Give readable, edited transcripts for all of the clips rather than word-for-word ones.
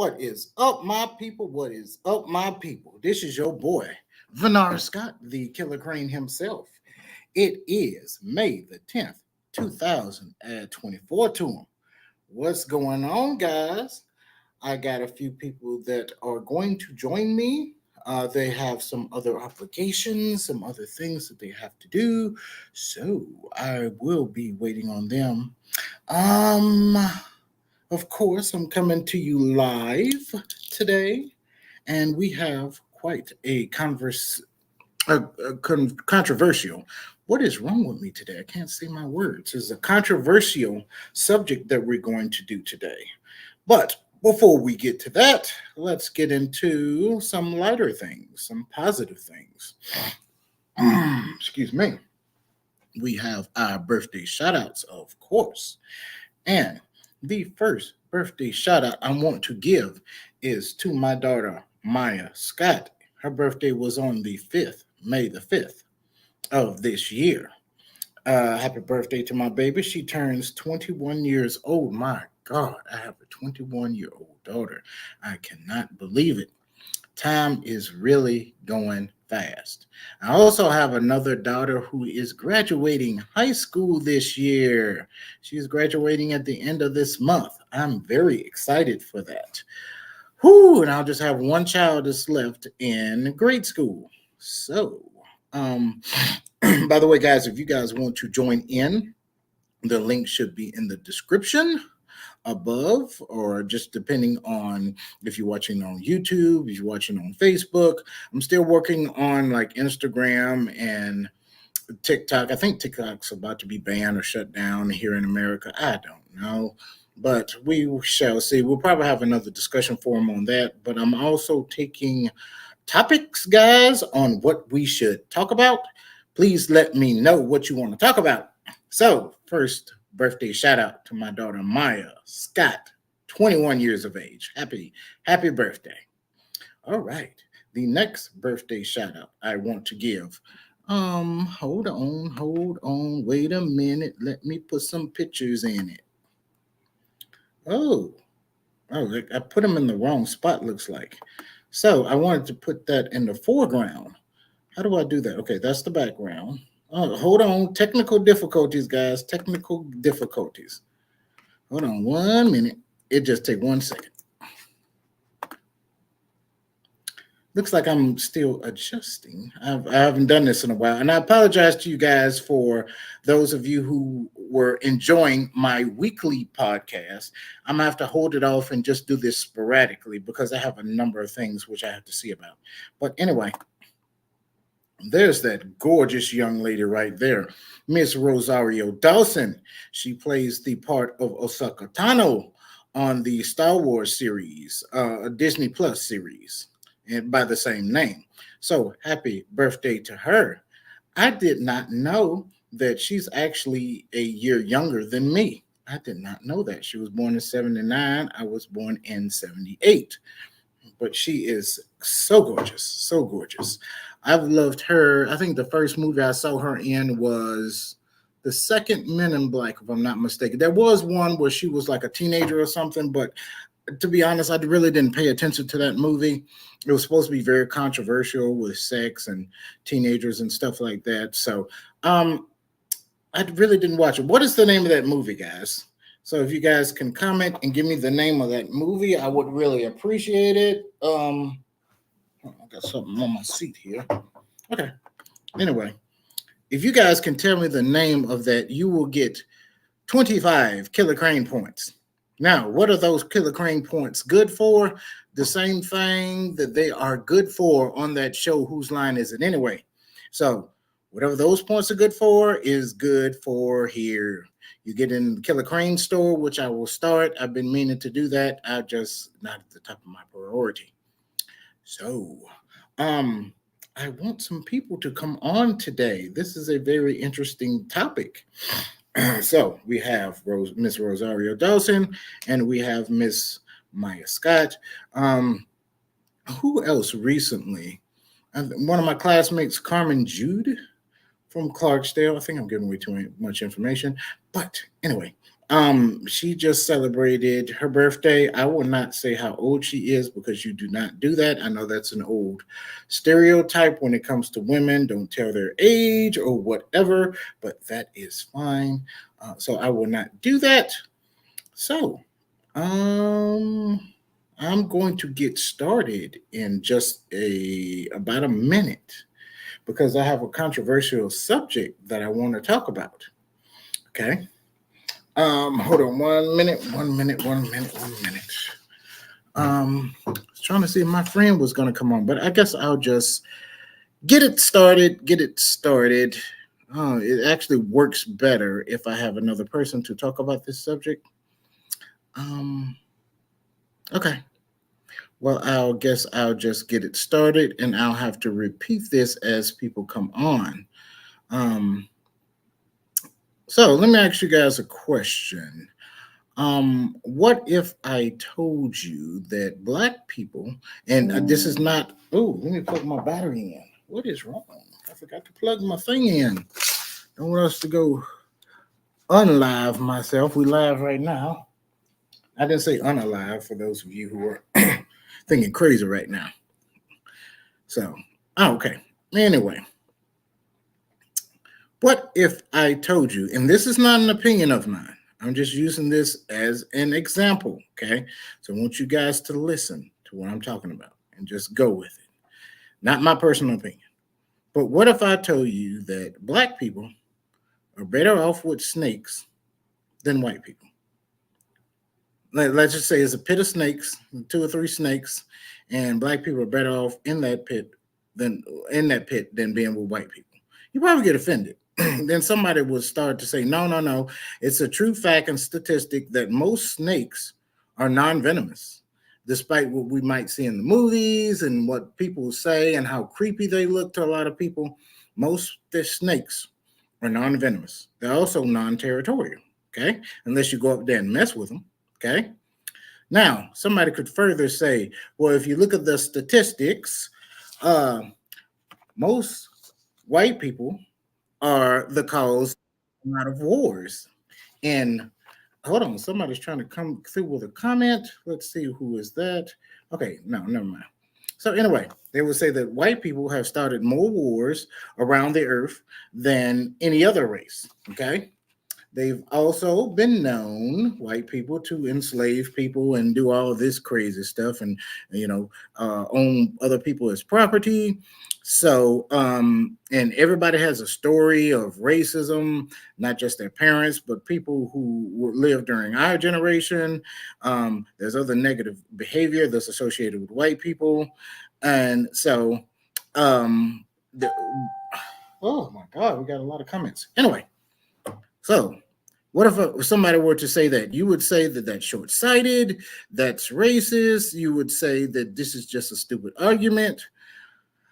What is up, my people? What is up, my people? This is your boy, Vinar Scott, the Killer Crane himself. It is May the 10th, 2024 to him. What's going on, guys? I got a few people that are going to join me. They have some other obligations, some other things that they have to do. So I will be waiting on them. Um, of course, I'm coming to you live today, and we have quite a controversial. What is wrong with me today? I can't say my words. It's a controversial subject that we're going to do today. But before we get to that, let's get into some lighter things, some positive things. Excuse me. We have our birthday shout outs, of course. And the first birthday shout out I want to give is to my daughter, Maya Scott. Her birthday was on the 5th, May the 5th of this year. Happy birthday to my baby. She turns 21 years old. My God, I have a 21-year-old daughter. I cannot believe it. Time is really going fast. I also have another daughter who is graduating high school this year. She's graduating at the end of this month. I'm very excited for that. Whew, and I'll just have one child that's left in grade school. So, by the way, guys, if you guys want to join in, the link should be in the description above, or just depending on if you're watching on YouTube, if you're watching on Facebook. I'm still working on like Instagram and TikTok. I think TikTok's about to be banned or shut down here in America. I don't know, but we shall see. We'll probably have another discussion forum on that. But I'm also taking topics, guys, on what we should talk about. Please let me know what you want to talk about. So, first birthday shout out to my daughter Maya Scott, 21 years of age. Happy birthday. All right. The next birthday shout out I want to give. Hold on. Wait a minute. Let me put some pictures in it. Oh, I put them in the wrong spot, looks like. So I wanted to put that in the foreground. How do I do that? Okay, that's the background. Oh, hold on. Technical difficulties, guys. Technical difficulties. Hold on 1 minute. It just take 1 second. Looks like I'm still adjusting. I haven't done this in a while. And I apologize to you guys for those of you who were enjoying my weekly podcast. I'm going to have to hold it off and just do this sporadically because I have a number of things which I have to see about. But anyway, there's that gorgeous young lady right there, Miss Rosario Dawson. She plays the part of Osaka Tano on the Star Wars series, a Disney Plus series, and by the same name. So happy birthday to her. I did not know that she's actually a year younger than me. I did not know that. She was born in 79. I was born in 78. But she is so gorgeous, so gorgeous. I've loved her. I think the first movie I saw her in was the second Men in Black, if I'm not mistaken. There was one where she was like a teenager or something, but to be honest, I really didn't pay attention to that movie. It was supposed to be very controversial with sex and teenagers and stuff like that. So I really didn't watch it. What is the name of that movie, guys? So if you guys can comment and give me the name of that movie, I would really appreciate it. I got something on my seat here. Okay. Anyway, if you guys can tell me the name of that, you will get 25 KillaKrane points. Now, what are those KillaKrane points good for? The same thing that they are good for on that show, Whose Line Is It Anyway? So whatever those points are good for is good for here. You get in the KillaKrane store, which I will start. I've been meaning to do that. I just not at the top of my priority. So, I want some people to come on today. This is a very interesting topic. So we have Miss Rosario Dawson and we have Miss Maya Scott. Who else recently? One of my classmates, Carmen Jude from Clarksdale. I think I'm giving away too much information. But anyway, She just celebrated her birthday. I will not say how old she is because you do not do that. I know that's an old stereotype when it comes to women. Don't tell their age or whatever, but that is fine. So I will not do that. So, um, I'm going to get started in just a about a minute because I have a controversial subject that I want to talk about. Okay. Hold on 1 minute, 1 minute, 1 minute, 1 minute. I was trying to see if my friend was gonna come on, but I guess I'll just get it started. Get it started. It actually works better if I have another person to talk about this subject. Um, okay. Well, I'll guess I'll just get it started, and I'll have to repeat this as people come on. Um, so let me ask you guys a question. What if I told you that black people, and this is not, oh, let me plug my battery in. What is wrong? I forgot to plug my thing in. Don't want us to go unlive myself. We live right now. I didn't say unalive for those of you who are thinking crazy right now. So, okay. Anyway, what if I told you, and this is not an opinion of mine, I'm just using this as an example, okay? So I want you guys to listen to what I'm talking about and just go with it. Not my personal opinion. But what if I told you that black people are better off with snakes than white people? Let's just say it's a pit of snakes, 2 or 3 snakes, and black people are better off than in that pit than being with white people. You probably get offended. Then somebody would start to say, no, no, no. It's a true fact and statistic that most snakes are non-venomous, despite what we might see in the movies and what people say and how creepy they look to a lot of people. Most fish snakes are non-venomous. They're also non-territorial, okay? Unless you go up there and mess with them, okay? Now, somebody could further say, well, if you look at the statistics, uh, most white people are the cause of a lot of wars. And hold on, somebody's trying to come through with a comment. Let's see who is that. Okay, no, never mind. So anyway, they would say that white people have started more wars around the earth than any other race. Okay. They've also been known, white people, to enslave people and do all of this crazy stuff and, own other people as property. So, and everybody has a story of racism, not just their parents, but people who lived during our generation. There's other negative behavior that's associated with white people. And so, um, the, oh my God, we got a lot of comments. Anyway, so what if somebody were to say that? You would say that that's short-sighted, that's racist. You would say that this is just a stupid argument.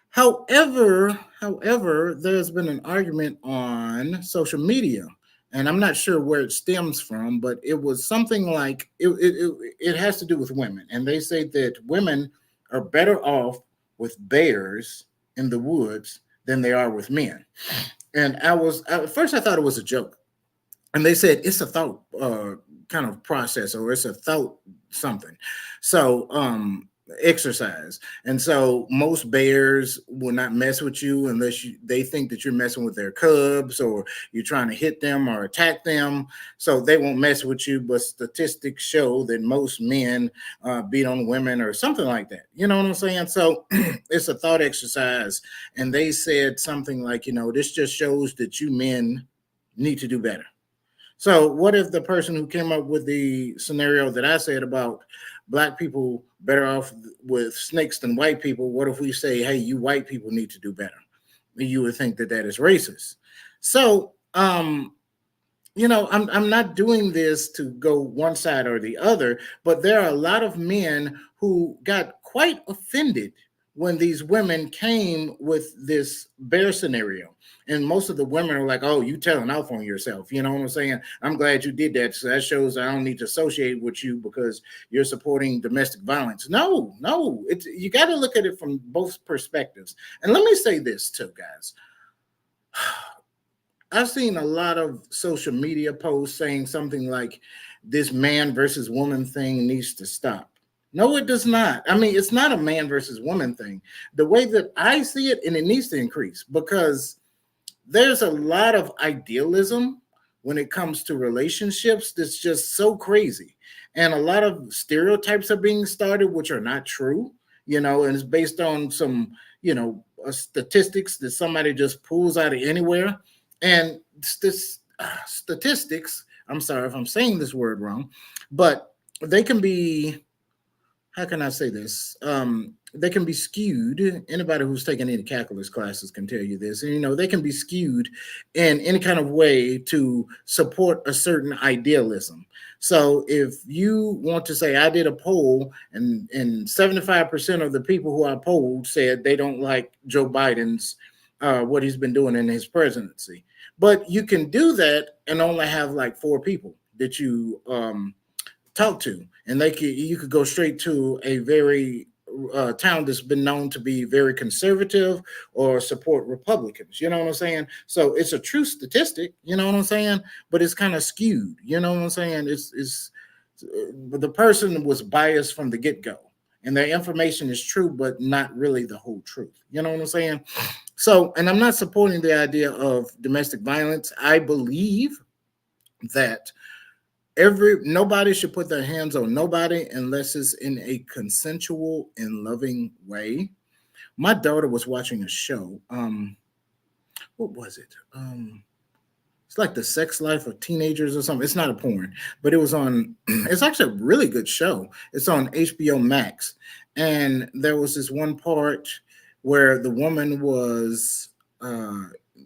However, there's been an argument on social media, and I'm not sure where it stems from, but it was something like it has to do with women, and they say that women are better off with bears in the woods than they are with men. And at first I thought it was a joke, and they said it's a thought kind of process, or it's a thought something. So exercise. And so most bears will not mess with you unless they think that you're messing with their cubs or you're trying to hit them or attack them. So they won't mess with you. But statistics show that most men beat on women or something like that. You know what I'm saying? So it's a thought exercise. And they said something like, this just shows that you men need to do better. So what if the person who came up with the scenario that I said about black people better off with snakes than white people? What if we say, hey, you white people need to do better? You would think that that is racist. So, I'm not doing this to go one side or the other, but there are a lot of men who got quite offended when these women came with this bear scenario. And most of the women are like, oh, you telling off on yourself. You know what I'm saying? I'm glad you did that. So that shows I don't need to associate with you because you're supporting domestic violence. No, you got to look at it from both perspectives. And let me say this too, guys. I've seen a lot of social media posts saying something like this man versus woman thing needs to stop. No, it does not. I mean, it's not a man versus woman thing. The way that I see it, and it needs to increase because there's a lot of idealism when it comes to relationships that's just so crazy. And a lot of stereotypes are being started, which are not true, and it's based on some, statistics that somebody just pulls out of anywhere. And this statistics, I'm sorry if I'm saying this word wrong, but they can be, how can I say this? They can be skewed. Anybody who's taken any calculus classes can tell you this. And, they can be skewed in any kind of way to support a certain idealism. So if you want to say, I did a poll and 75% of the people who I polled said they don't like Joe Biden's, what he's been doing in his presidency. But you can do that and only have like four people that you talk to, and you could go straight to a very town that's been known to be very conservative or support Republicans. You know what I'm saying? So it's a true statistic. You know what I'm saying? But it's kind of skewed. You know what I'm saying? It's the person was biased from the get go, and their information is true, but not really the whole truth. You know what I'm saying? So, and I'm not supporting the idea of domestic violence. I believe that nobody should put their hands on nobody unless it's in a consensual and loving way. My daughter was watching a show. What was it? It's like the sex life of teenagers or something. It's not a porn, but it was on. It's actually a really good show. It's on HBO Max, and there was this one part where the woman was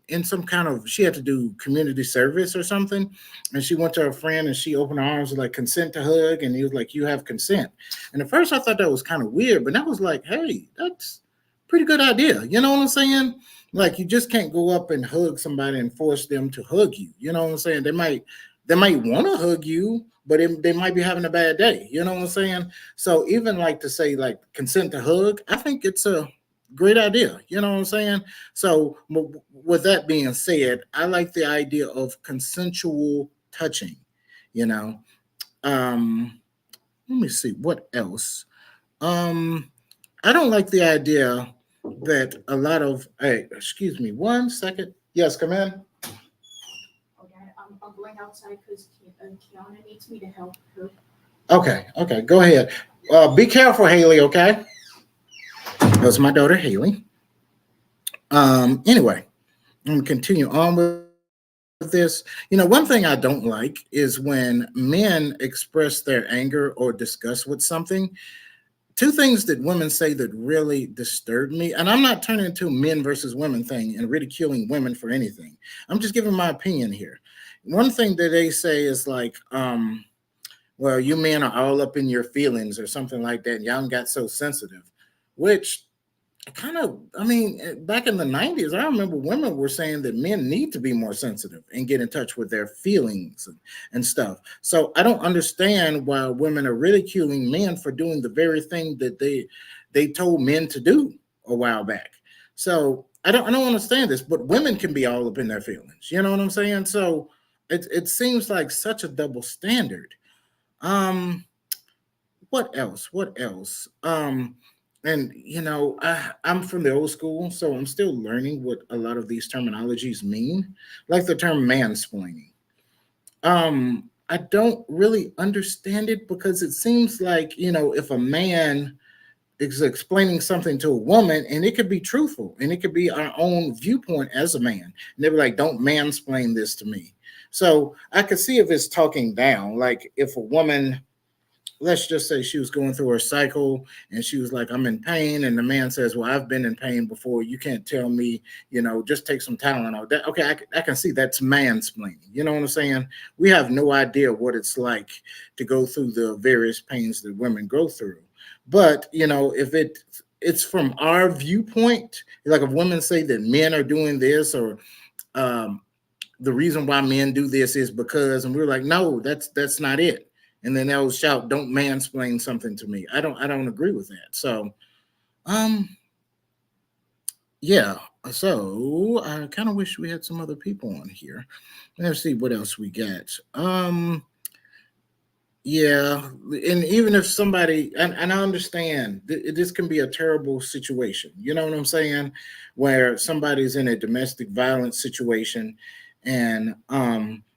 in some kind of, she had to do community service or something, and she went to her friend and she opened her arms like consent to hug, and he was like, you have consent. And at first I thought that was kind of weird, but that was like, hey, that's a pretty good idea. You know what I'm saying? Like, you just can't go up and hug somebody and force them to hug you. You know what I'm saying? They might want to hug you, but they might be having a bad day. You know what I'm saying? So even like to say like consent to hug, I think it's a great idea. You know what I'm saying? So with that being said, I like the idea of consensual touching. You know, let me see what else. Um, I don't like the idea that a lot of. Hey, excuse me, 1 second. Yes, come in. Okay, I'm going outside because Kiana needs me to help her. Okay, go ahead. Be careful, Haley. Okay, that's my daughter, Haley. Anyway, I'm gonna continue on with this. One thing I don't like is when men express their anger or disgust with something. Two things that women say that really disturb me, and I'm not turning into men versus women thing and ridiculing women for anything. I'm just giving my opinion here. One thing that they say is like, well, you men are all up in your feelings or something like that, and y'all got so sensitive, which kind of, I mean, back in the 90s, I remember women were saying that men need to be more sensitive and get in touch with their feelings and stuff. So I don't understand why women are ridiculing men for doing the very thing that they told men to do a while back. So I don't understand this, but women can be all up in their feelings. You know what I'm saying? So it seems like such a double standard. Um, what else? What else? And I'm from the old school, so I'm still learning what a lot of these terminologies mean, like the term mansplaining. I don't really understand it because it seems like, if a man is explaining something to a woman, and it could be truthful and it could be our own viewpoint as a man, and they're like, don't mansplain this to me. So I could see if it's talking down, like if a woman, let's just say she was going through her cycle and she was like, I'm in pain. And the man says, well, I've been in pain before. You can't tell me, just take some Tylenol. Okay, I can see that's mansplaining. You know what I'm saying? We have no idea what it's like to go through the various pains that women go through. But, if it's from our viewpoint, like if women say that men are doing this, or um, the reason why men do this is because, and we're like, no, that's not it. And then they'll shout, don't mansplain something to me. I don't agree with that. So yeah. So I kind of wish we had some other people on here. Let's see what else we got. Yeah, and even if somebody, and I understand this can be a terrible situation. You know what I'm saying? Where somebody's in a domestic violence situation, and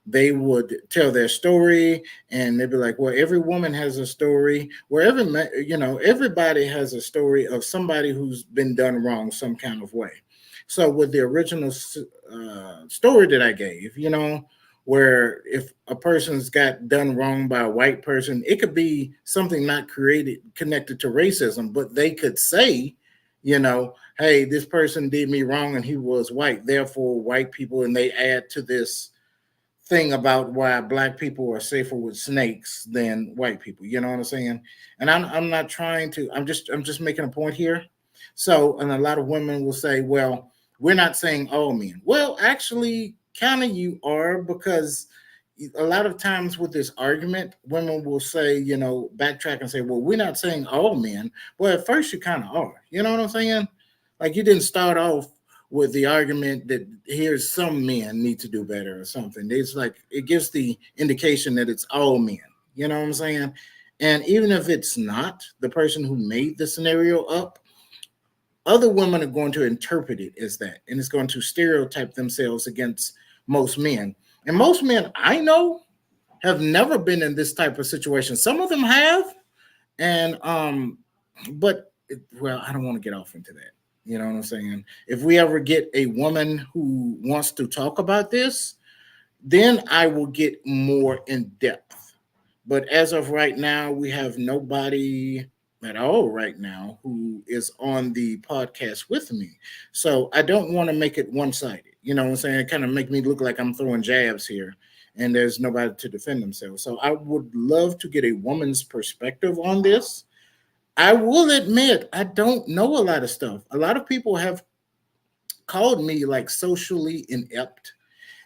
they would tell their story, and they'd be like, "Well, every woman has a story. Where everybody has a story of somebody who's been done wrong some kind of way." So with the original story that I gave, where if a person's got done wrong by a white person, it could be something not created connected to racism, but they could say, hey, this person did me wrong and he was white, therefore white people, and they add to this thing about why black people are safer with snakes than white people. You know what I'm saying? And I'm not trying to. I'm just making a point here. So, and a lot of women will say, "Well, we're not saying all men." Well, actually, kind of you are, because a lot of times with this argument, women will say, backtrack and say, "Well, we're not saying all men." Well, at first you kind of are. You know what I'm saying? Like you didn't start off with the argument that here's some men need to do better or something. It's like it gives the indication that it's all men. You know what I'm saying? And even if it's not the person who made the scenario up, other women are going to interpret it as that, and it's going to stereotype themselves against most men. And most men I know have never been in this type of situation. Some of them have, and but well, I don't want to get off into that. You know what I'm saying? If we ever get a woman who wants to talk about this, then I will get more in depth. But as of right now, we have nobody at all right now who is on the podcast with me. So I don't want to make it one sided. You know what I'm saying? It kind of make me look like I'm throwing jabs here and there's nobody to defend themselves. So I would love to get a woman's perspective on this. I will admit I don't know a lot of stuff. A lot of people have called me like socially inept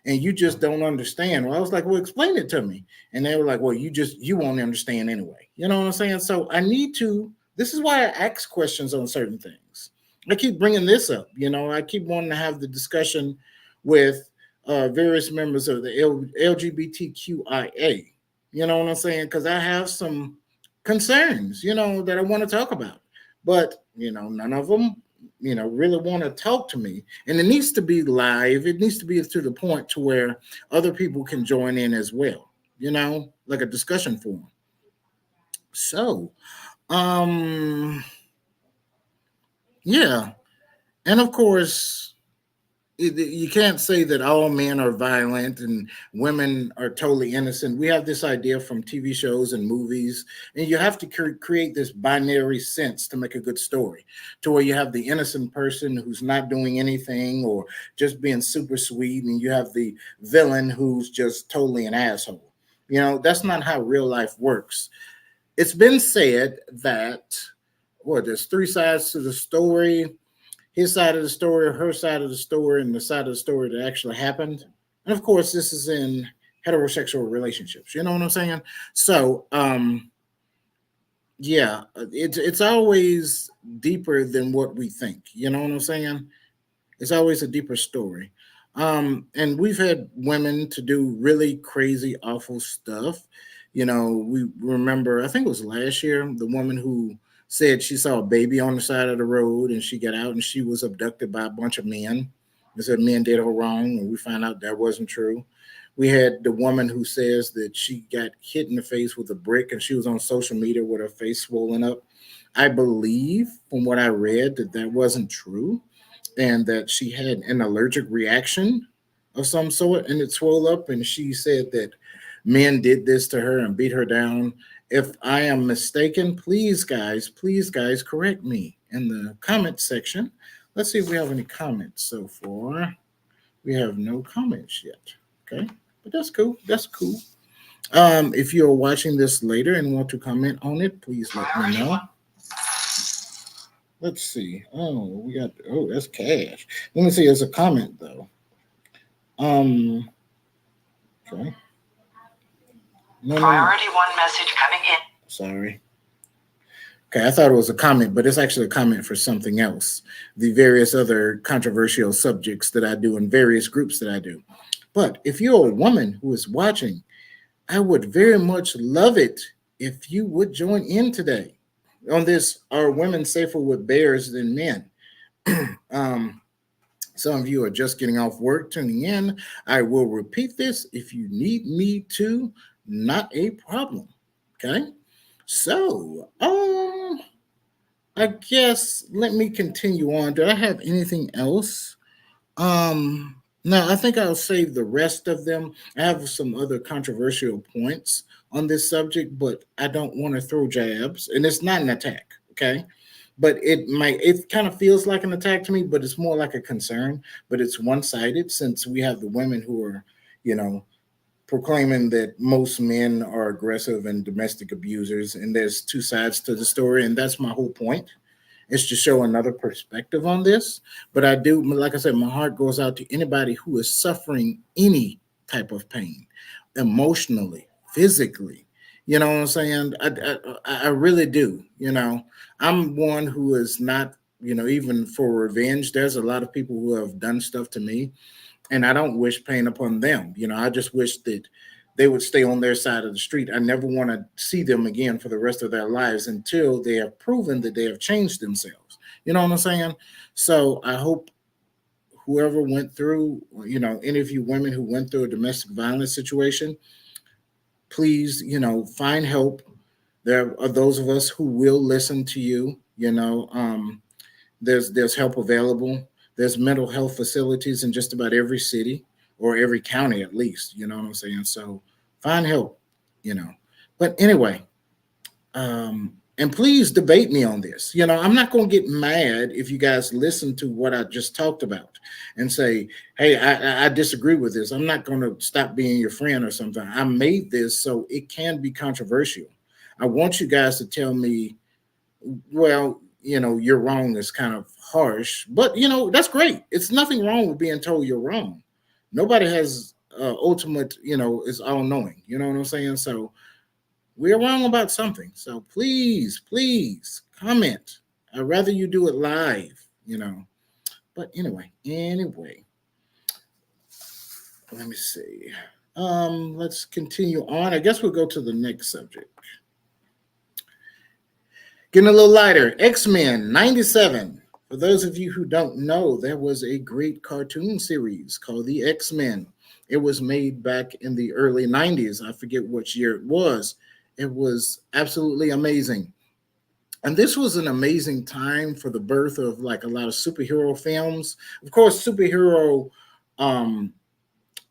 and you just don't understand. Well, I was like, well, explain it to me. And they were like, well, you won't understand anyway. You know what I'm saying? So I need to, this is why I ask questions on certain things. I keep bringing this up. I keep wanting to have the discussion with various members of the LGBTQIA. You know what I'm saying? Because I have some concerns, that I want to talk about. But, none of them, really want to talk to me. And it needs to be live. It needs to be to the point to where other people can join in as well, like a discussion forum. So, um, yeah. And of course, you can't say that all men are violent and women are totally innocent. We have this idea from TV shows and movies, and you have to create this binary sense to make a good story, to where you have the innocent person who's not doing anything or just being super sweet, and you have the villain who's just totally an asshole. That's not how real life works. It's been said that, there's three sides to the story: his side of the story, her side of the story, and the side of the story that actually happened. And of course, this is in heterosexual relationships. You know what I'm saying? So, yeah, it's always deeper than what we think. You know what I'm saying? It's always a deeper story. And we've had women to do really crazy, awful stuff. We remember, I think it was last year, the woman who said she saw a baby on the side of the road and she got out and she was abducted by a bunch of men and said men did her wrong. And we found out that wasn't true. We had the woman who says that she got hit in the face with a brick and she was on social media with her face swollen up. I believe from what I read that that wasn't true and that she had an allergic reaction of some sort and it swelled up. And she said that men did this to her and beat her down. If I am mistaken, please, guys, correct me in the comment section. Let's see if we have any comments so far. We have no comments yet. Okay, but that's cool. That's cool. If you're watching this later and want to comment on it, please let me know. Let's see. That's cash. Let me see. There's a comment though. Um, okay. No. Priority one message coming in. Sorry. Okay, I thought it was a comment, but it's actually a comment for something else. The various other controversial subjects that I do in various groups that I do. But if you're a woman who is watching, I would very much love it if you would join in today on this. Are women safer with bears than men? um, some of you are just getting off work, tuning in. I will repeat this if you need me to, not a problem. Okay. So, I guess let me continue on. Do I have anything else? No, I think I'll save the rest of them. I have some other controversial points on this subject, but I don't want to throw jabs, and it's not an attack, okay? But it kind of feels like an attack to me, but it's more like a concern. But it's one-sided since we have the women who are, you know, proclaiming that most men are aggressive and domestic abusers, and there's two sides to the story, and that's my whole point, is to show another perspective on this. But I do, like I said, my heart goes out to anybody who is suffering any type of pain, emotionally, physically. You know what I'm saying? I really do. I'm one who is not, even for revenge. There's a lot of people who have done stuff to me, and I don't wish pain upon them. I just wish that they would stay on their side of the street. I never want to see them again for the rest of their lives until they have proven that they have changed themselves. You know what I'm saying? So I hope whoever went through, any of you women who went through a domestic violence situation, please, find help. There are those of us who will listen to you. There's help available. There's mental health facilities in just about every city or every county at least. You know what I'm saying? So find help. You know. But anyway, and please debate me on this. I'm not going to get mad if you guys listen to what I just talked about and say, "Hey, I disagree with this." I'm not going to stop being your friend or something. I made this so it can be controversial. I want you guys to tell me, well, you're wrong is kind of harsh, but that's great. It's nothing wrong with being told you're wrong. Nobody has ultimate, is all knowing. You know what I'm saying? So we're wrong about something. So please comment. I'd rather you do it live. But anyway, let me see. Let's continue on. I guess we'll go to the next subject. Getting a little lighter. X-Men 97. For those of you who don't know, there was a great cartoon series called the X-Men. It was made back in the early 90s. I forget which year it was. It was absolutely amazing. And this was an amazing time for the birth of like a lot of superhero films. Of course, superhero um,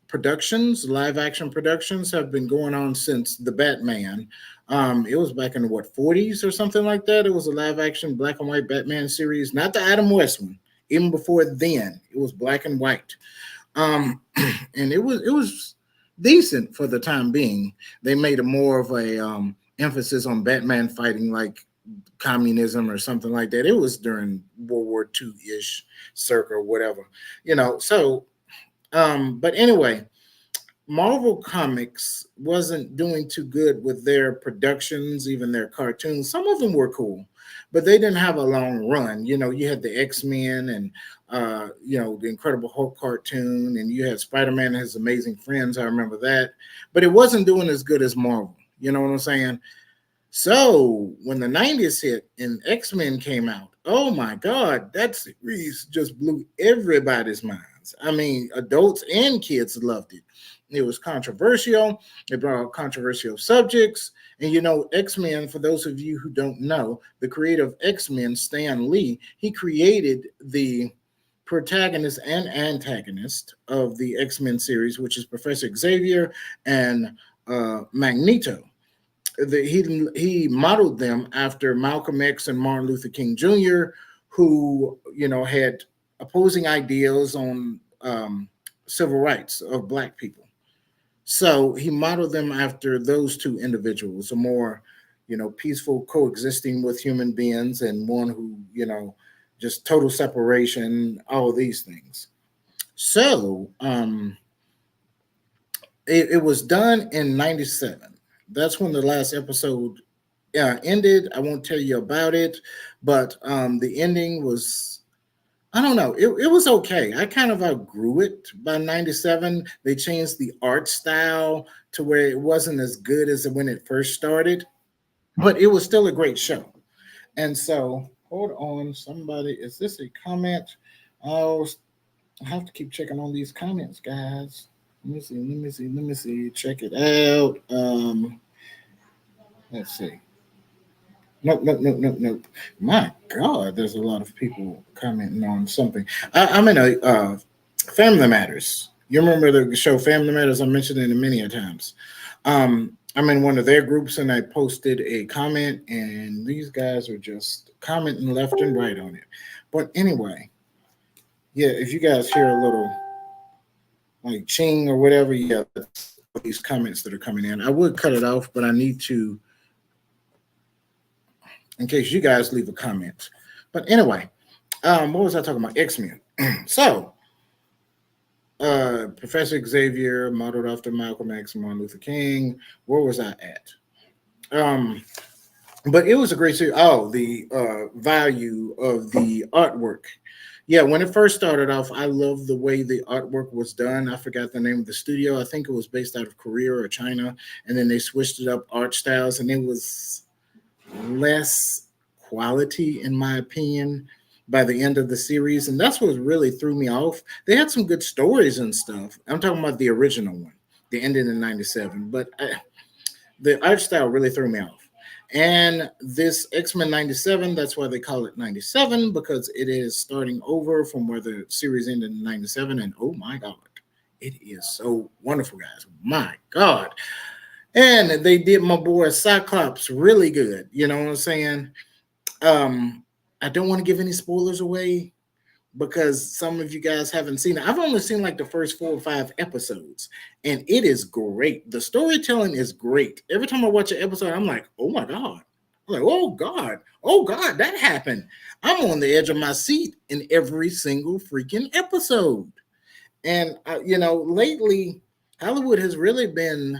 productions, live action productions, have been going on since the Batman. It was back in the 40s or something like that. It was a live action black and white Batman series, not the Adam West one. Even before then, it was black and white, and it was decent for the time being. They made a more of a emphasis on Batman fighting like communism or something like that. It was during World War II ish, circa, whatever, So, but anyway, Marvel Comics wasn't doing too good with their productions, even their cartoons. Some of them were cool, but they didn't have a long run. You had the X-Men and the Incredible Hulk cartoon, and you had Spider-Man and his amazing friends. I remember that, but it wasn't doing as good as Marvel. You know what I'm saying? So when the 90s hit and X-Men came out, oh my God, that series just blew everybody's minds. I mean, adults and kids loved it. It was controversial. It brought out controversial subjects. And X-Men, for those of you who don't know, the creator of X-Men, Stan Lee, he created the protagonist and antagonist of the X-Men series, which is Professor Xavier and Magneto. He modeled them after Malcolm X and Martin Luther King Jr., who had opposing ideals on civil rights of Black people. So he modeled them after those two individuals, a more peaceful coexisting with human beings, and one who just total separation, all of these things. So it was done in 97. That's when the last episode ended. I won't tell you about it, but the ending was, I don't know. It was okay. I kind of outgrew it by 97. They changed the art style to where it wasn't as good as when it first started, but it was still a great show. And so, hold on, somebody, is this a comment? Oh, I have to keep checking on these comments, guys. Let me see, let me see, let me see. Check it out. Let's see. Nope, nope, nope, nope, nope. My God, there's a lot of people commenting on something. I'm in a Family Matters. You remember the show Family Matters? I mentioned it many a times. I'm in one of their groups and I posted a comment, and these guys are just commenting left and right on it. But anyway, yeah, if you guys hear a little like ching or whatever, yeah, that's these comments that are coming in. I would cut it off, but I need to, in case you guys leave a comment. But anyway, what was I talking about? X-Men. So, Professor Xavier, modeled after Malcolm X and Martin Luther King. Where was I at? Um, but it was a great series. Oh, the value of the artwork. Yeah, when it first started off, I loved the way the artwork was done. I forgot the name of the studio. I think it was based out of Korea or China, and then they switched it up art styles, and it was less quality, in my opinion, by the end of the series. And that's what really threw me off. They had some good stories and stuff. I'm talking about the original one, the ending in 97. But the art style really threw me off. And this X-Men 97, that's why they call it 97, because it is starting over from where the series ended in 97. And oh my God, it is so wonderful, guys. My God. And they did my boy Cyclops really good. You know what I'm saying? Um, I don't want to give any spoilers away because some of you guys haven't seen it. I've only seen like the first 4 or 5 episodes, and it is great. The storytelling is great. Every time I watch an episode, I'm like, oh my God. I'm like, oh God, that happened. I'm on the edge of my seat in every single freaking episode. And lately Hollywood has really been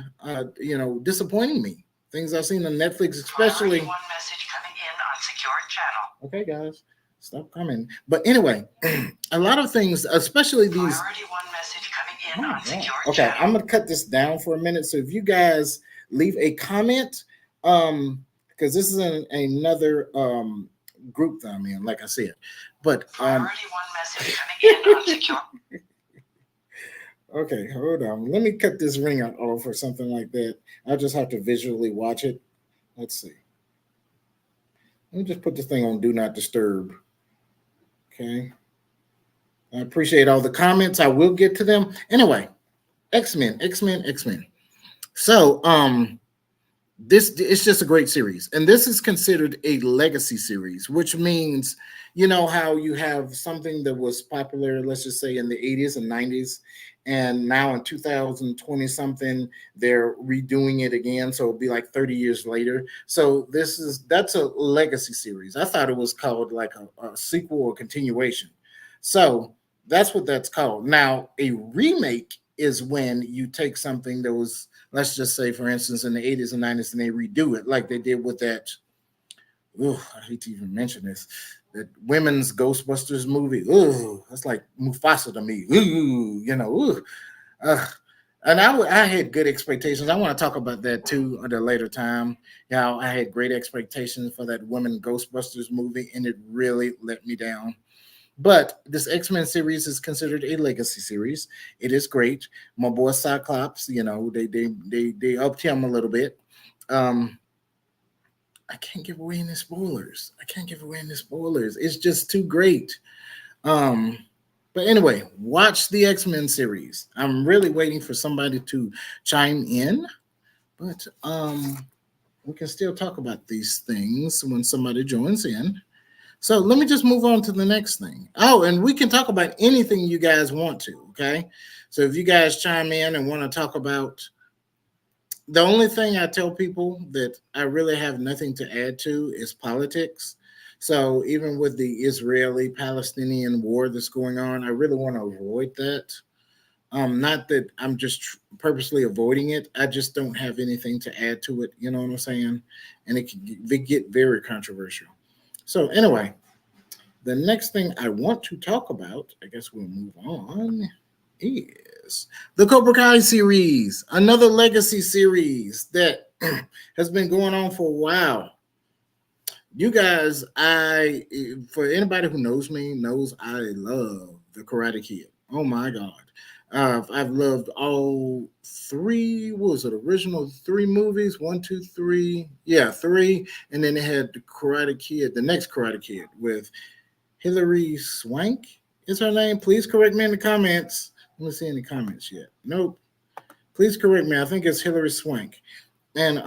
disappointing me. Things I've seen on Netflix, especially. One message coming in on secured channel. Okay, guys, stop coming. But anyway, a lot of things, especially these. Priority one message coming in on secured okay, channel. I'm gonna cut this down for a minute. So if you guys leave a comment, because this is another group that I'm in, like I said. But priority one message coming in on secured. Okay, hold on. Let me cut this ring out off or something like that. I'll just have to visually watch it. Let's see. Let me just put this thing on Do Not Disturb. Okay. I appreciate all the comments. I will get to them. Anyway, X-Men, X-Men, X-Men. So, this it's just a great series, and this is considered a legacy series, which means you know how you have something that was popular, let's just say in the 80s and 90s, and now in 2020 something they're redoing it again, so it'll be like 30 years later. So that's a legacy series. I thought it was called like a sequel or continuation. So that's what that's called. Now a remake is when you take something that was, let's just say, for instance, in the 80s and 90s, and they redo it like they did with that. Oh, I hate to even mention this. That women's Ghostbusters movie. Oh, that's like Mufasa to me. Ooh, ooh. Uh, and I had good expectations. I want to talk about that too at a later time. How I had great expectations for that women Ghostbusters movie, and it really let me down. But this X-Men series is considered a legacy series. It is great. My boy Cyclops, they upped him a little bit. Um, I can't give away any spoilers. I can't give away any spoilers. It's just too great. Um, but anyway, watch the X-Men series. I'm really waiting for somebody to chime in, but we can still talk about these things when somebody joins in. So let me just move on to the next thing. Oh, and we can talk about anything you guys want to, okay? So if you guys chime in and want to talk about, the only thing I tell people that I really have nothing to add to is politics. So even with the Israeli-Palestinian war that's going on, I really want to avoid that. Not that I'm just purposely avoiding it. I just don't have anything to add to it. You know what I'm saying? And it can get very controversial. So anyway, the next thing I want to talk about, I guess we'll move on, is the Cobra Kai series, another legacy series that has been going on for a while. You guys, for anybody who knows me, knows I love the Karate Kid. Oh my God. I've loved all three. What was it? Original three movies? One, two, three. Yeah, three. And then they had the Karate Kid, the next Karate Kid with Hillary Swank. Is her name? Please correct me in the comments. Let me see any comments yet. Nope. Please correct me. I think it's Hillary Swank. And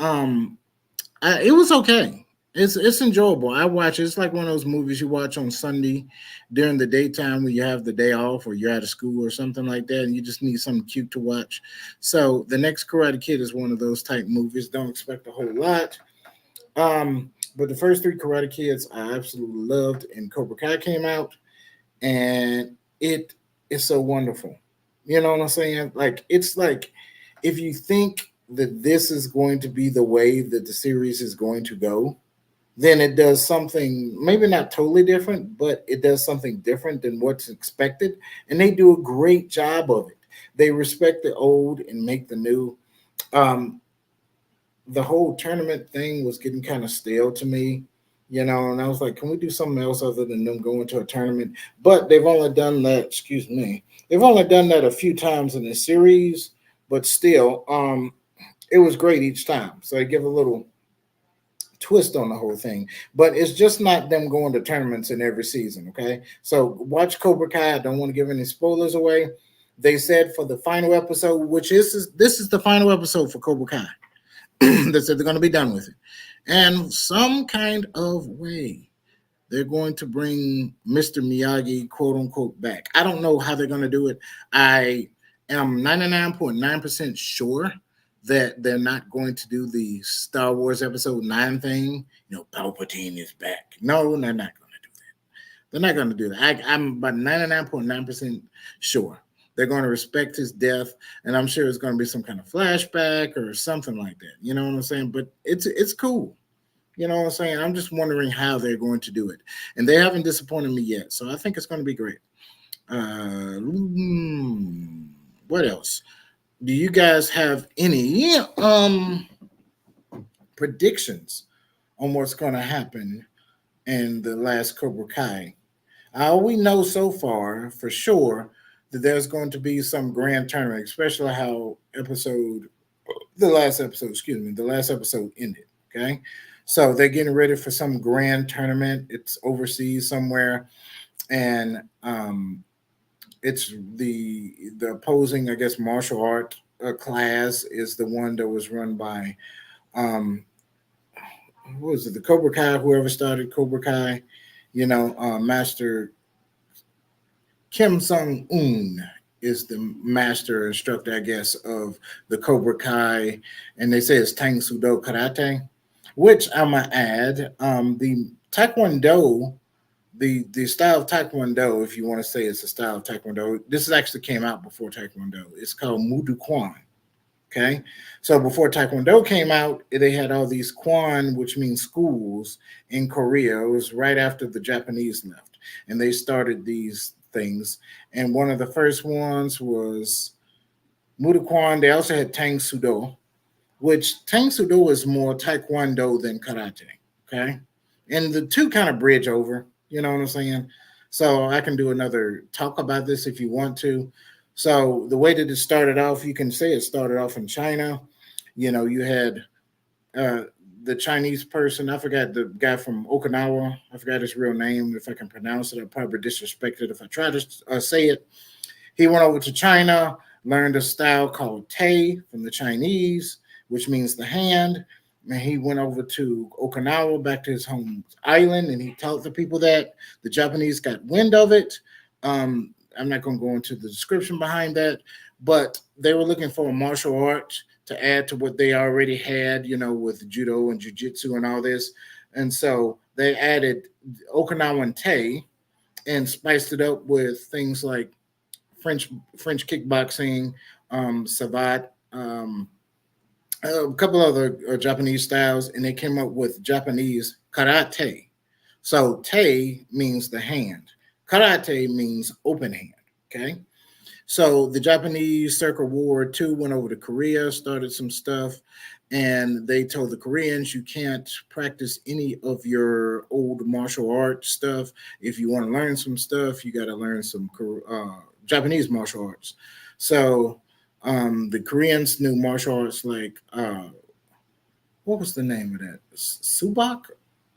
it was okay. It's enjoyable. I watch it. It's like one of those movies you watch on Sunday during the daytime when you have the day off or you're out of school or something like that, and you just need something cute to watch. So the next Karate Kid is one of those type movies. Don't expect a whole lot. But the first three Karate Kids I absolutely loved, and Cobra Kai came out, and it is so wonderful. You know what I'm saying? Like it's like if you think that this is going to be the way that the series is going to go, then it does something maybe not totally different, but it does something different than what's expected. And they do a great job of it. They respect the old and make the new. Um, the whole tournament thing was getting kind of stale to me, and I was like, can we do something else other than them going to a tournament? But they've only done that, excuse me, they've only done that a few times in the series, but still, it was great each time. So they give a little twist on the whole thing. But it's just not them going to tournaments in every season, okay? So watch Cobra Kai. I don't want to give any spoilers away. They said for the final episode, which is this is the final episode for Cobra Kai. They said they're going to be done with it. And some kind of way, they're going to bring Mr. Miyagi, quote unquote, back. I don't know how they're going to do it. I am 99.9% sure that they're not going to do the Star Wars Episode 9 thing. Palpatine is back. No, they're not going to do that. They're not going to do that. I'm about 99.9% sure. They're going to respect his death, and I'm sure it's going to be some kind of flashback or something like that. You know what I'm saying? But it's cool. You know what I'm saying? I'm just wondering how they're going to do it. And they haven't disappointed me yet. So I think it's going to be great. What else? Do you guys have any predictions on what's going to happen in the last Cobra Kai? All we know so far for sure that there's going to be some grand tournament, especially how the last episode ended. Okay. So they're getting ready for some grand tournament. It's overseas somewhere. And it's the opposing, I guess, martial art class is the one that was run by um, what was it, the Cobra Kai, whoever started Cobra Kai, Master Kim Sung Un is the master instructor, I guess, of the Cobra Kai, and they say it's Tang Sudo Karate, which I'm gonna add. The Taekwondo, the style of Taekwondo, if you want to say it's a style of Taekwondo, this actually came out before Taekwondo. It's called Mudu Kwan. Okay, so before Taekwondo came out, they had all these Kwan, which means schools in Korea. It was right after the Japanese left, and they started these things. And one of the first ones was Mudu Kwan. They also had Tang Sudo, which Tang Sudo is more Taekwondo than Karate. Okay, and the two kind of bridge over. You know what I'm saying? So I can do another talk about this if you want to. So the way that it started off, you can say it started off in China. You had uh, the Chinese person. I forgot the guy from Okinawa. I forgot his real name. If I can pronounce it, I'll probably disrespect it if I try to say it. He went over to China, learned a style called Tay from the Chinese, which means the hand. And he went over to Okinawa, back to his home island, and he taught the people that. The Japanese got wind of it. I'm not going to go into the description behind that, but they were looking for a martial art to add to what they already had, with judo and jujitsu and all this. And so they added Okinawan Tay and spiced it up with things like French kickboxing, Savat, a couple other Japanese styles, and they came up with Japanese karate. So te means the hand, karate means open hand. Okay, so the Japanese circa World War II went over to Korea, started some stuff, and they told the Koreans you can't practice any of your old martial arts stuff. If you want to learn some stuff, you got to learn some Japanese martial arts. So the Koreans knew martial arts like what was the name of that? Subak,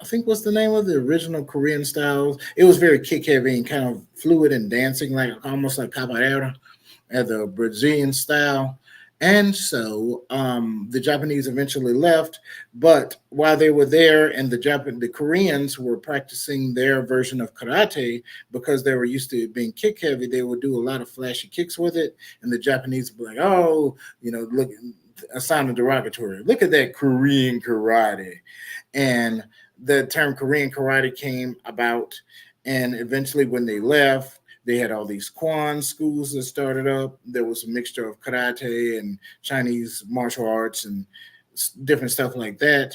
I think was the name of the original Korean styles. It was very kick heavy and kind of fluid and dancing, like almost like capoeira at the Brazilian style. And so the Japanese eventually left, but while they were there, and the Koreans were practicing their version of karate because they were used to it being kick heavy, they would do a lot of flashy kicks with it, and the Japanese would be like, "Oh, look, a sign of derogatory. Look at that Korean karate," and the term Korean karate came about, and eventually when they left, they had all these Kwan schools that started up. There was a mixture of karate and Chinese martial arts and different stuff like that.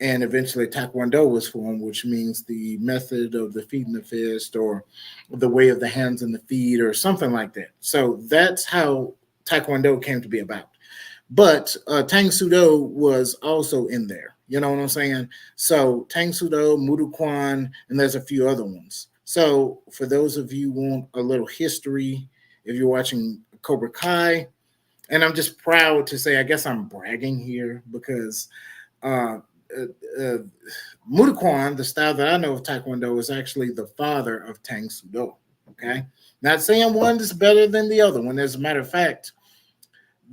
And eventually Taekwondo was formed, which means the method of the feet and the fist, or the way of the hands and the feet, or something like that. So that's how Taekwondo came to be about. But Tang Sudo was also in there. You know what I'm saying? So Tang Sudo, Mudu Kwan, and there's a few other ones. So for those of you who want a little history, if you're watching Cobra Kai, and I'm just proud to say, I guess I'm bragging here because uh, Mudu Kwan, the style that I know of Taekwondo, is actually the father of Tang Sudo. Okay, not saying one is better than the other one. As a matter of fact,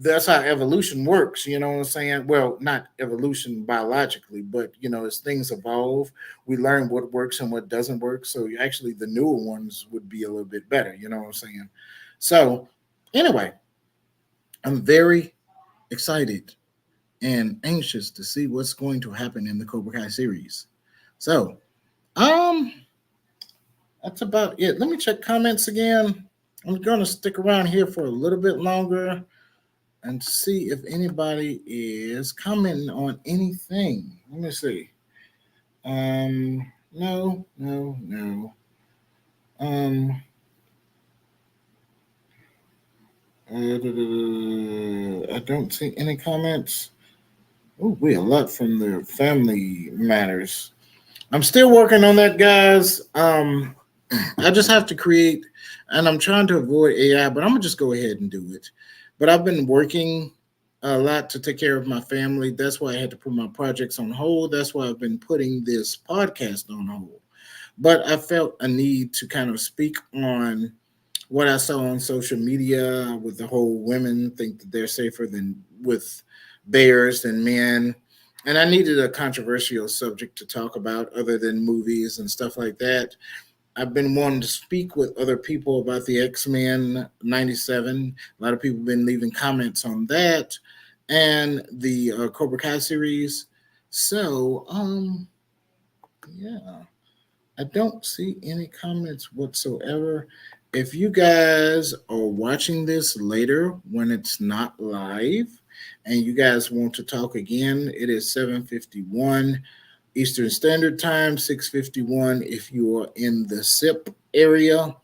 that's how evolution works. You know what I'm saying? Well, not evolution biologically, but as things evolve, we learn what works and what doesn't work. So actually, the newer ones would be a little bit better. You know what I'm saying? So anyway, I'm very excited and anxious to see what's going to happen in the Cobra Kai series. So, um, that's about it. Let me check comments again. I'm going to stick around here for a little bit longer and see if anybody is commenting on anything. Let me see. No, no, no. Um, I don't see any comments. Oh, we a lot from the family matters. I'm still working on that, guys. I just have to create, and I'm trying to avoid AI, but I'm gonna just go ahead and do it. But I've been working a lot to take care of my family. That's why I had to put my projects on hold. That's why I've been putting this podcast on hold. But I felt a need to kind of speak on what I saw on social media with the whole women think that they're safer than with bears than men. And I needed a controversial subject to talk about other than movies and stuff like that. I've been wanting to speak with other people about the X-Men 97. A lot of people have been leaving comments on that and the Cobra Kai series. So, yeah, I don't see any comments whatsoever. If you guys are watching this later when it's not live and you guys want to talk again, it is 7:51 Eastern Standard Time, 6:51 if you are in the SIP area,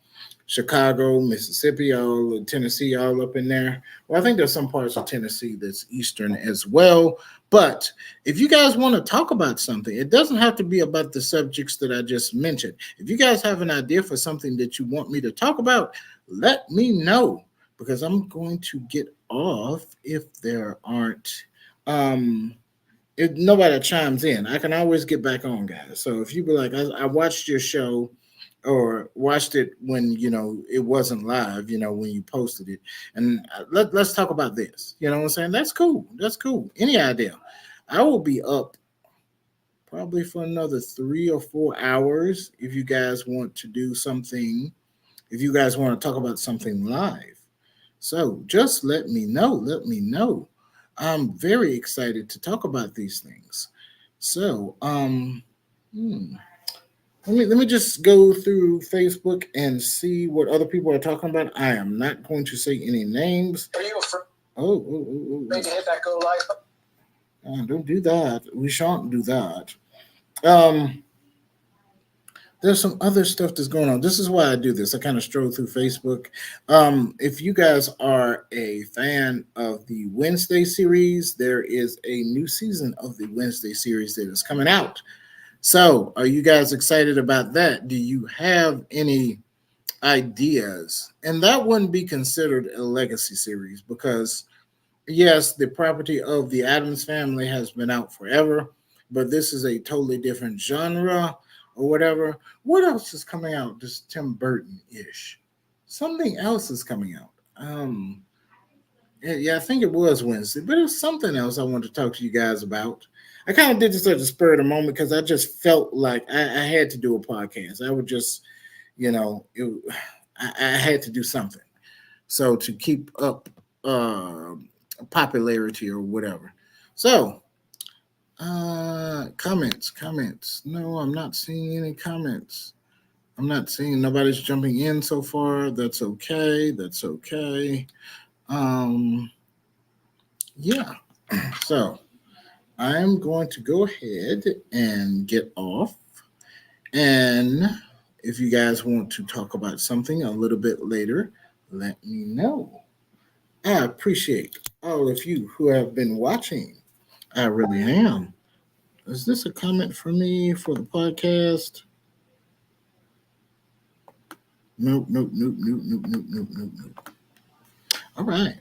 Chicago, Mississippi, all of Tennessee, all up in there. Well, I think there's some parts of Tennessee that's Eastern as well. But if you guys want to talk about something, it doesn't have to be about the subjects that I just mentioned. If you guys have an idea for something that you want me to talk about, let me know because I'm going to get off if there aren't. If nobody chimes in, I can always get back on, guys. So if you be like, I watched your show or watched it when it wasn't live, when you posted it, and let's talk about this. You know what I'm saying? That's cool. That's cool. Any idea? I will be up probably for another 3 or 4 hours if you guys want to do something. If you guys want to talk about something live, so just let me know. Let me know. I'm very excited to talk about these things. So, hmm, Let me just go through Facebook and see what other people are talking about. I am not going to say any names. Are you afraid To hit that go live? don't do that. We shan't do that. Um, there's some other stuff that's going on. This is why I do this. I kind of stroll through Facebook. If you guys are a fan of the Wednesday series, there is a new season of the Wednesday series that is coming out. So, are you guys excited about that? Do you have any ideas? And that wouldn't be considered a legacy series because yes, the property of the Adams family has been out forever, but this is a totally different genre or whatever. What else is coming out? Just Tim Burton ish. Something else is coming out. Yeah, I think it was Wednesday, but it was something else I wanted to talk to you guys about. I kind of did this at the spur of the moment because I just felt like I had to do a podcast. I would just, you know, I had to do something. So to keep up popularity or whatever. So, comments. No, I'm not seeing any comments. I'm not seeing nobody's jumping in so far. That's okay. That's okay. Um, yeah. So I'm going to go ahead and get off. And if you guys want to talk about something a little bit later, let me know. I appreciate all of you who have been watching. I really am. Is this a comment for me for the podcast? Nope. All right.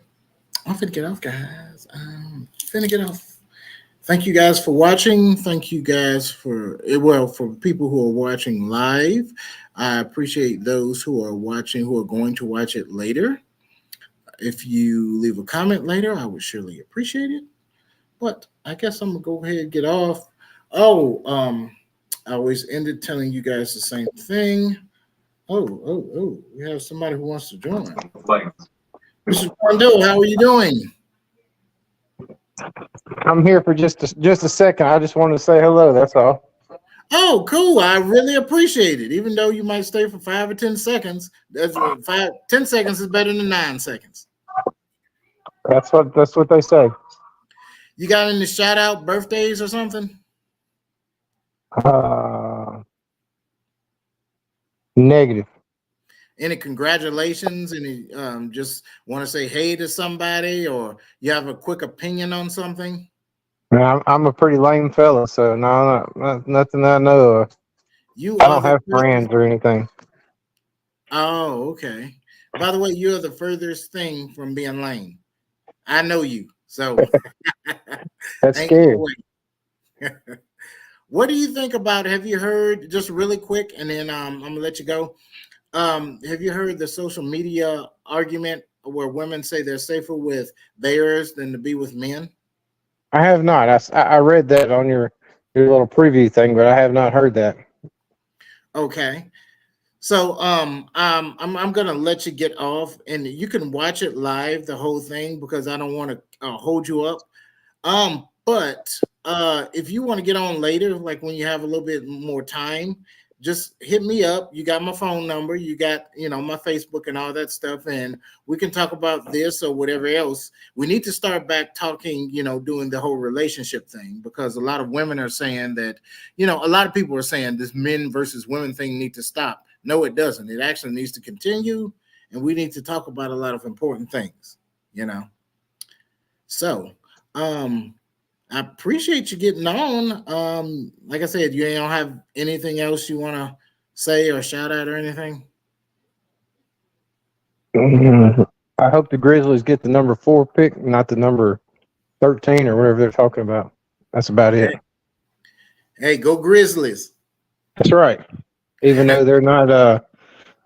I'm finna get off, guys. I'm finna get off. Thank you guys for watching. Thank you guys for people who are watching live. I appreciate those who are watching, who are going to watch it later. If you leave a comment later, I would surely appreciate it. But I guess I'm gonna go ahead and get off. Oh, I always ended telling you guys the same thing. Oh, we have somebody who wants to join. Mr. Quando, how are you doing? I'm here for just a second. I just wanted to say hello. That's all. Oh, cool. I really appreciate it. Even though you might stay for 5 or 10 seconds, 10 seconds is better than 9 seconds. That's what they say. You got any shout out birthdays or something? Negative. Any congratulations? Any just want to say hey to somebody, or you have a quick opinion on something? I'm a pretty lame fella, so no, nothing I know of. I don't have friends or anything. Oh, okay. By the way, you're the furthest thing from being lame. I know you, so That's scary. What do you think about? Have you heard, just really quick, and then I'm gonna let you go. Have you heard the social media argument where women say they're safer with bears than to be with men? I have not. I read that on your little preview thing, but I have not heard that. Okay. So I'm gonna let you get off, and you can watch it live, the whole thing, because I don't want to hold you up. But if you want to get on later, like when you have a little bit more time, just hit me up. You got my phone number, you got my Facebook and all that stuff, and we can talk about this or whatever else. We need to start back talking, doing the whole relationship thing, because a lot of women are saying that, a lot of people are saying this men versus women thing need to stop. No, it doesn't. It actually needs to continue, and we need to talk about a lot of important things, So, I appreciate you getting on. Like I said, you don't have anything else you want to say or shout out or anything? I hope the Grizzlies get the number 4 pick, not the number 13 or whatever they're talking about. That's about it. Hey, go Grizzlies. That's right. Even though they're not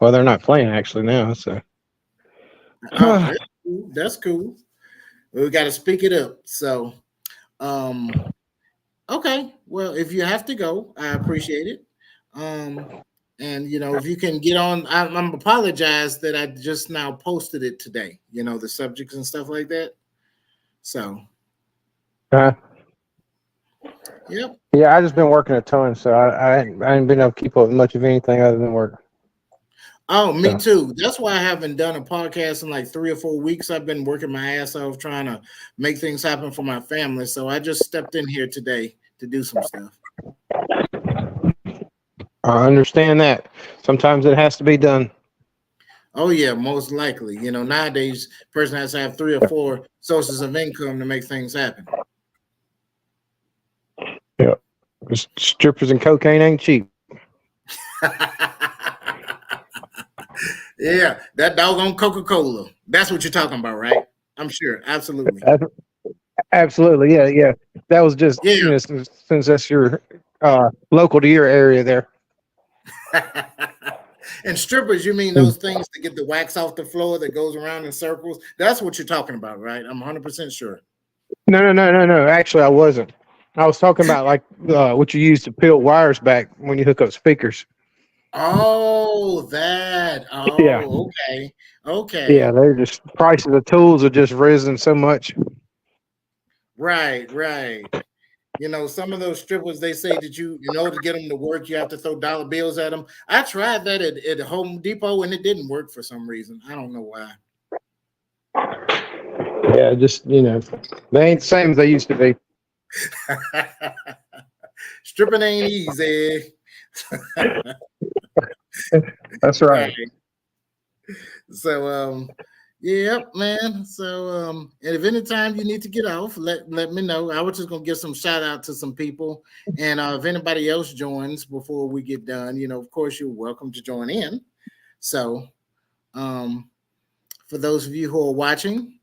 they're not playing actually now, so that's cool. We got to speak it up. So okay. Well, if you have to go, I appreciate it. And if you can get on, I'm apologize that I just now posted it today, the subjects and stuff like that. So Yep. Yeah, I just been working a ton, so I ain't been able to keep up with much of anything other than work. Oh, me So too. That's why I haven't done a podcast in like 3 or 4 weeks. I've been working my ass off trying to make things happen for my family. So I just stepped in here today to do some stuff. I understand that. Sometimes it has to be done. Oh yeah, most likely. Nowadays, person has to have 3 or 4 sources of income to make things happen. Yeah, strippers and cocaine ain't cheap. Yeah, that doggone Coca-Cola. That's what you're talking about, right? I'm sure. Absolutely. Absolutely, yeah, yeah. That was just Yeah. since that's your local to your area there. And strippers, you mean those things to get the wax off the floor that goes around in circles? That's what you're talking about, right? I'm 100% sure. No. Actually, I wasn't. I was talking about like what you use to peel wires back when you hook up speakers. Oh, that. Yeah, Oh, okay. yeah. Okay. They're just price of the tools are just risen so much. Right, right. Some of those strippers, they say that in order to get them to work, you have to throw dollar bills at them. I tried that at Home Depot and it didn't work for some reason. I don't know why. Yeah, just they ain't the same as they used to be. Stripping ain't easy. That's Right. right. So yep, man. So and if anytime you need to get off, let me know. I was just gonna give some shout out to some people. And if anybody else joins before we get done, of course you're welcome to join in. So for those of you who are watching,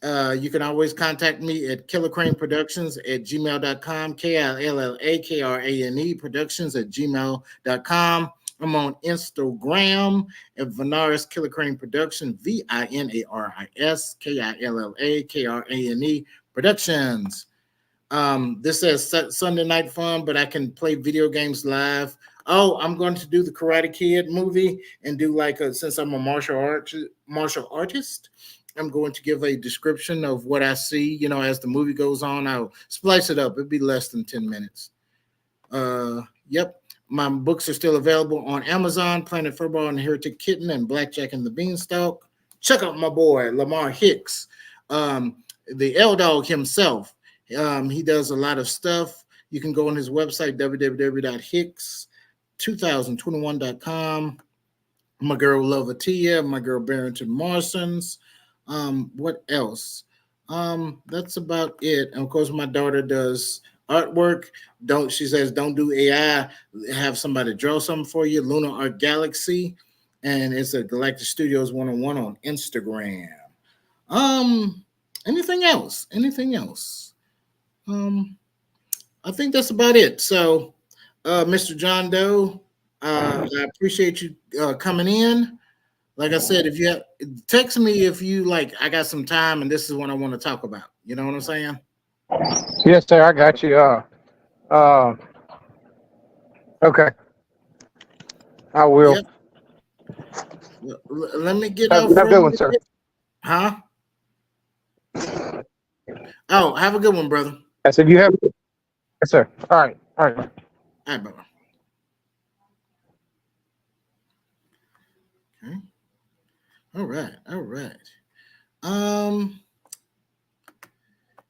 you can always contact me at KillaKrane Productions at gmail.com, KillaKrane Productions at gmail.com. I'm on Instagram at Vinaris KillaKrane Production, Vinaris KillaKrane Productions. This says Sunday Night Fun, but I can play video games live. Oh, I'm going to do the Karate Kid movie and do since I'm a martial artist, I'm going to give a description of what I see. As the movie goes on, I'll splice it up. It'll be less than 10 minutes. Yep. My books are still available on Amazon, Planet Furball and the Heretic Kitten and Blackjack and the Beanstalk. Check out my boy, Lamar Hicks, the L Dog himself. He does a lot of stuff. You can go on his website, www.hicks2021.com. My girl Lovatia, my girl Barrington Marsons. What else? That's about it. And of course, my daughter does artwork. She says don't do AI. Have somebody draw something for you. Lunar Art Galaxy, and it's a Galactic Studios 101 on Instagram. Anything else? Anything else? I think that's about it. So, Mr. John Doe, I appreciate you coming in. Like I said, if you have, text me if you I got some time and this is what I want to talk about. You know what I'm saying? Yes, sir. I got you. Uh, okay. I will. Yep. Let me get Have off a for a good one, little sir. bit. Huh? Oh, have a good one, brother. I said you have. Yes, sir. All right. All right. All right, bye. Okay. All right. All right. Um.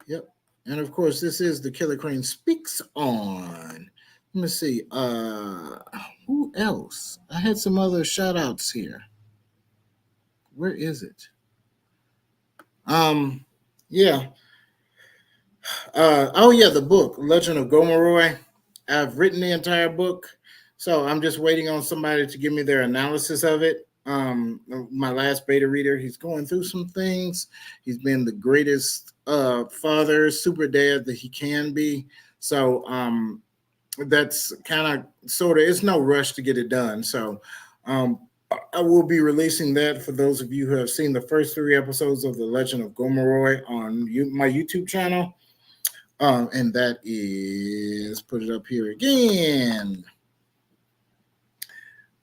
Yep. And of course, this is the KillaKrane Speaks On. Let me see. Who else? I had some other shout outs here. Where is it? Yeah. Oh yeah, the book, Legend of Gomeroy. I've written the entire book. So I'm just waiting on somebody to give me their analysis of it. My last beta reader, he's going through some things. He's been the greatest father, super dad that he can be. So that's kind of sort of, it's no rush to get it done. So I will be releasing that for those of you who have seen the first 3 episodes of The Legend of Gomeroy on my YouTube channel. And that is, put it up here again.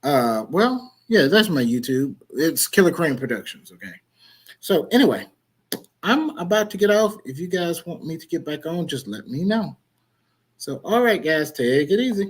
Well, yeah, that's my YouTube. It's KillaKrane Productions. Okay. So anyway, I'm about to get off. If you guys want me to get back on, just let me know. So, all right, guys, take it easy.